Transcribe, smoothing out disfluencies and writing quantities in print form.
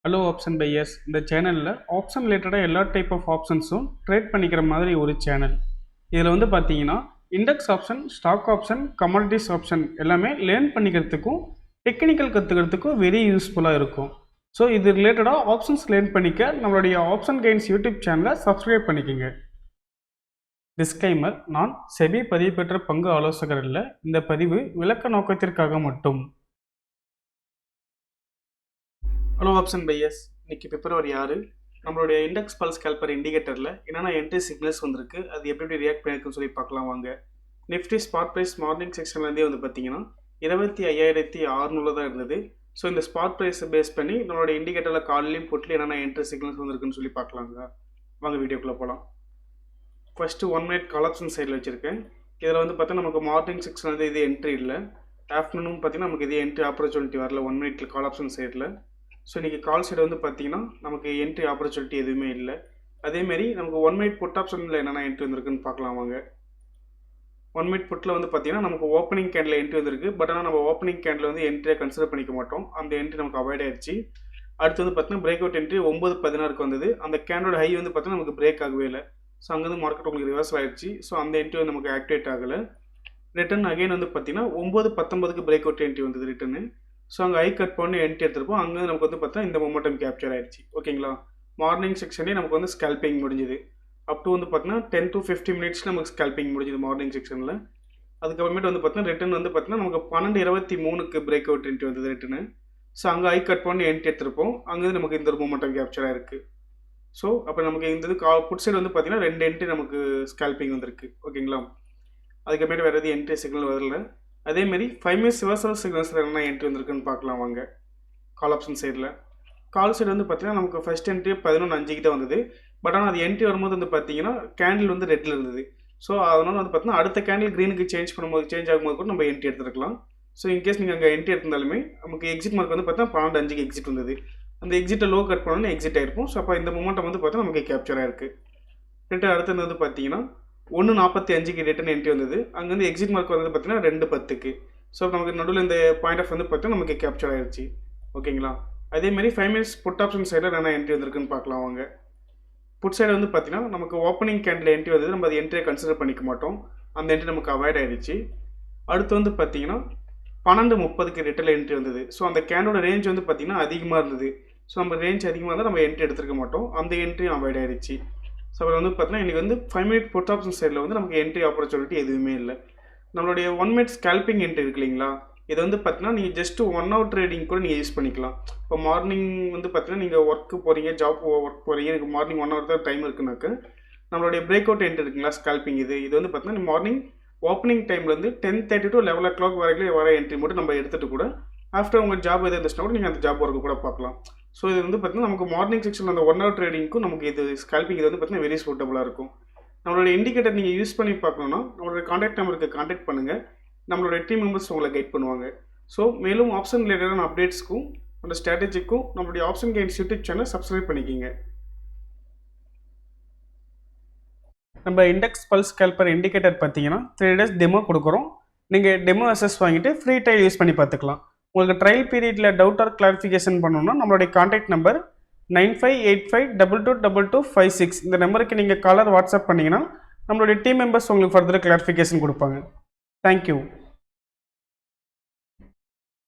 Hello option buyers. இந்த சேனலில் option ரிலேட்டடாக எல்லா டைப் ஆஃப் ஆப்ஷன்ஸும் ட்ரேட் பண்ணிக்கிற மாதிரி ஒரு சேனல். இதில் வந்து பார்த்தீங்கன்னா index option, stock option, commodities option எல்லாமே லேர்ன் பண்ணிக்கிறதுக்கும் டெக்னிக்கல் கற்றுக்கிறதுக்கும் வெரி யூஸ்ஃபுல்லாக இருக்கும். ஸோ இது ரிலேட்டடாக ஆப்ஷன்ஸ் லேர்ன் பண்ணிக்க நம்மளுடைய ஆப்ஷன் கைன்ஸ் யூடியூப் சேனலை சப்ஸ்கிரைப் பண்ணிக்கோங்க. டிஸ்க்ளைமர்: நான் செபி பதிவு பெற்ற பங்கு ஆலோசகர் இல்லை. இந்த பதிவு விளக்க நோக்கத்திற்காக மட்டும். ஹலோ ஆப்ஷன் பையர்ஸ், இன்னைக்கு பிப்ரவரி 6. நம்மளுடைய இண்டெக்ஸ் பல்ஸ் கேல்பர் இண்டிகேட்டரில் என்னென்ன என்ட்ரி சிக்னல்ஸ் வந்திருக்கு, அது எப்படி ரியாக்ட் பண்ணியிருக்குன்னு சொல்லி பார்க்கலாம் வாங்க. நிஃப்டி ஸ்பாட் ப்ரைஸ் மார்னிங் செக்ஷன்லேருந்தே வந்து பார்த்தீங்கன்னா 25,600 தான் இருந்தது. ஸோ இந்த ஸ்பாட் ப்ரைஸை பேஸ் பண்ணி நம்மளுடைய இண்டிகேட்டரில் காலையிலையும் போட்டில் என்னென்ன என்ட்ரி சிக்னல்ஸ் வந்திருக்குன்னு சொல்லி பார்க்கலாங்க. வாங்க வீடியோக்குள்ளே போகலாம். ஃபஸ்ட்டு 1 மினிட் கால் ஆப்ஷன் சைடில் வச்சுருக்கேன். இதில் வந்து பார்த்தா நமக்கு மார்னிங் செக்ஷன் வந்து இது என்ட்ரி இல்லை. ஆஃப்டர்நூன் பார்த்தீங்கன்னா நமக்கு இது என்ட்ரி ஆப்பர்ச்சுனிட்டி வரல 1 மினிட்ல கால் ஆப்ஷன் சைடில். ஸோ இன்றைக்கி கால் சைடு வந்து பார்த்தீங்கன்னா நமக்கு என்ட்ரி ஆப்பர்ச்சுனிட்டி எதுவுமே இல்லை. அதேமாரி நமக்கு 1 மினிட் புட் ஆப்ஷனில் என்னென்ன என்ட்ரி வந்திருக்குன்னு பார்க்கலாம் வாங்க. 1 மினிட் புட்டில் வந்து பார்த்தீங்கன்னா நமக்கு ஓப்பனிங் கேண்டில் என்ட்ரி வந்திருக்கு. பட் ஆனால் நம்ம ஓப்பனிங் கேண்டில் வந்து என்ட்ரியை கன்சிடர் பண்ணிக்க மாட்டோம். அந்த என்ட்ரி நமக்கு அவாய்ட் ஆயிடுச்சு. அடுத்து வந்து பார்த்தீங்கன்னா பிரேக் அவுட் என்ட்ரி 9:16 வந்தது. அந்த கேண்டோட ஹை வந்து பார்த்தீங்கன்னா நமக்கு பிரேக் ஆகவே இல்லை. ஸோ அங்கேருந்து மார்க்கெட் உங்களுக்கு ரிவர்சல் ஆயிடுச்சு. ஸோ அந்த என்ட்ரி வந்து நமக்கு ஆக்டிவேட் ஆகலை. ரிட்டர்ன் அகைன் வந்து பார்த்தீங்கன்னா 9:19 பிரேக் அவுட் என்ட்ரி வந்தது ரிட்டர்னு. ஸோ அங்கே ஐ கட் பண்ணி என்ட்ரி எடுத்துருப்போம். அங்கே நமக்கு வந்து பார்த்தா இந்த மொமெண்டம் கேப்சர் ஆயிடுச்சு. ஓகேங்களா, மார்னிங் செக்ஷனே நமக்கு வந்து ஸ்கேல்பிங் முடிஞ்சுது. அப் டு வந்து பார்த்தீங்கன்னா 10 to 15 மினிட்ஸில் நமக்கு ஸ்கேல்பிங் முடிஞ்சுது மார்னிங் செக்ஷனில். அதுக்கப்புறமேட்டு வந்து பார்த்தீங்கன்னா ரிட்டர்ன் வந்து பார்த்தீங்கன்னா நமக்கு 12:23 பிரேக் அவுட் என்ட்ரி வந்தது ரிட்டர்னு. ஸோ அங்கே ஐ கட் பண்ணி என்ட்ரி எடுத்துருப்போம். அங்கேருந்து நமக்கு இந்த ஒரு மொமெண்டம் கேப்சர் ஆயிருக்கு. ஸோ அப்போ நமக்கு இந்த இது புட் சைடு வந்து பார்த்தீங்கன்னா 2 என்ட்ரி நமக்கு ஸ்கேல்பிங் வந்திருக்கு. ஓகேங்களா, அதுக்கப்புறமேட்டு வேறு எதுவும் என்ட்ரி சிக்னல் வரல. அதேமாரி 5 மினிட்ஸ் ரிவர்சல் சிக்னல்ஸில் என்ன என்ட்ரி வந்திருக்குன்னு பார்க்கலாம் வாங்க. கால் ஆப்ஷன் சைடில் கால் சைடு வந்து பார்த்தீங்கன்னா நமக்கு ஃபஸ்ட் என்ட்ரி 11:05 தான் வந்தது. பட் ஆனால் அது என்ட்ரி வரும்போது வந்து பார்த்தீங்கன்னா கேண்டில் வந்து ரெட்டில் இருந்தது. ஸோ அதனால் வந்து பார்த்தீங்கன்னா அடுத்த கேண்டில் க்ரீனுக்கு சேஞ்ச் ஆகும்போது கூட நம்ம என்ட்ரி எடுத்துருக்கலாம். ஸோ இன்கேஸ் நீங்கள் அங்கே என்ட்ரி எடுத்திருந்தாலுமே நமக்கு எக்ஸிட் மார்க் வந்து பார்த்தீங்கன்னா 12:05 எக்ஸிட் வந்தது. அந்த எக்ஸிட்டை லோ கட் பண்ணோன்னு எக்ஸிட் ஆகிருக்கும். ஸோ அப்போ இந்த மொமெண்டம் வந்து பார்த்தீங்கன்னா நமக்கு கேப்சர் ஆகிருக்கு. ரிட்டர்ன் அடுத்தது வந்து பார்த்தீங்கன்னா 1:45 ரிட்டர்ன் என்ட்ரி வந்தது. அங்கேருந்து எக்ஸிட் மார்க் வந்து பார்த்தீங்கன்னா 2:10. ஸோ நமக்கு நடுவில் இந்த பாயிண்ட் ஆஃப் வந்து பார்த்தீங்கன்னா நமக்கு கேப்சர் ஆயிடுச்சு. ஓகேங்களா, அதேமாரி 5 மினிட்ஸ் புட் ஆப்ஷன் சைடில் என்ன என்ட்ரி வந்திருக்குன்னு பார்க்கலாம் வாங்க. புட் சைடு வந்து பார்த்தீங்கன்னா நமக்கு ஓப்பனிங் கேண்டில் என்ட்ரி வந்தது. நம்ம அது என்ட்ரியை கன்சிடர் பண்ணிக்க மாட்டோம். அந்த என்ட்ரி நமக்கு அவாய்ட் ஆயிடுச்சு. அடுத்து வந்து பார்த்தீங்கன்னா 12:30 ரிட்டர்ன் என்ட்ரி வந்தது. ஸோ அந்த கேண்டோட ரேஞ்ச் வந்து பார்த்தீங்கன்னா அதிகமாக இருந்தது. ஸோ நம்ம ரேஞ்ச் அதிகமாக இருந்தால் நம்ம என்ட்ரி எடுத்துருக்க மாட்டோம். அந்த என்ட்ரியும் அவாய்ட் ஆயிடுச்சு. ஸோ அப்புறம் வந்து பார்த்தீங்கன்னா இன்றைக்கி வந்து 5 மினிட் புட் ஆப்ஷன் சைடில் வந்து நமக்கு என்ட்ரி ஆப்பர்ச்சுனிட்டி எதுவுமே இல்லை. நம்மளுடைய 1 மினிட் ஸ்கேல்பிங் என்ட்ரி இருக்கு இல்லைங்களா, இது வந்து பார்த்தீங்கன்னா நீங்கள் ஜஸ்ட் 1 ஹவர் ட்ரேடிங் கூட நீங்கள் யூஸ் பண்ணிக்கலாம். இப்போ மார்னிங் வந்து பார்த்தீங்கன்னா நீங்கள் ஒர்க்கு போகிறீங்க, ஒர்க் போகிறீங்க, எனக்கு மார்னிங் 1 ஹவர் தான் டைம் இருக்குனாக்க நம்மளுடைய பிரேக் அவுட் என்ட்ரி இருக்குங்களா ஸ்கேல்பிங், இது வந்து பார்த்தீங்கன்னா மார்னிங் ஓப்பனிங் டைம்லேருந்து 10:30 to 11 o'clock வரைக்கும் வர என்ட்ரி மட்டும் நம்ம எடுத்துகிட்டு கூட ஆஃப்டர் உங்கள் ஜாப் எதாவது இருந்துச்சுன்னா கூட நீங்கள் அந்த ஜாப் ஒர்க்கு கூட பார்க்கலாம். ஸோ இது வந்து பார்த்தீங்கன்னா நமக்கு மார்னிங் செக்ஷனில் அந்த 1 ஹவர் ட்ரேடிங்க்கும் நமக்கு இது ஸ்கேல்பிங் இது வந்து பார்த்தீங்கன்னா வெரி சூட்டபுளாக இருக்கும். நம்மளோட இண்டிகேட்டர் நீங்கள் யூஸ் பண்ணி பார்க்கணுன்னா நம்மளோட கான்டாக்ட் நம்பருக்கு கான்டாக்ட் பண்ணுங்கள். நம்மளோட டீம் மெம்பர்ஸ் உங்களை கைட் பண்ணுவாங்க. ஸோ மேலும் ஆப்ஷன் ரிலேட்டடான அப்டேட்ஸ்க்கும் அந்த ஸ்ட்ராட்டஜிக்கும் நம்மளுடைய option gains YouTube channel subscribe பண்ணிக்கிங்க. நம்ம இண்டெக்ஸ் பல்ஸ் கேல்பர் இண்டிகேட்டர் பார்த்தீங்கன்னா 3 days டெமோ கொடுக்குறோம். நீங்கள் டெமோ அசஸ் வாங்கிட்டு ஃப்ரீ ட்ரையல் யூஸ் பண்ணி பார்த்துக்கலாம். உங்களுக்கு ட்ரையல் பீரியடில் டவுட் ஆர் கிளாரிஃபிகேஷன் பண்ணணும்னா நம்மளுடைய கான்டாக்ட் நம்பர் 9585222256 இந்த நம்பருக்கு நீங்கள் காலர் வாட்ஸ்அப் பண்ணிங்கன்னா நம்மளுடைய டீம் மெம்பர்ஸ் உங்களுக்கு ஃபர்தர் கிளாரிஃபிகேஷன் கொடுப்பாங்க. தேங்க்யூ.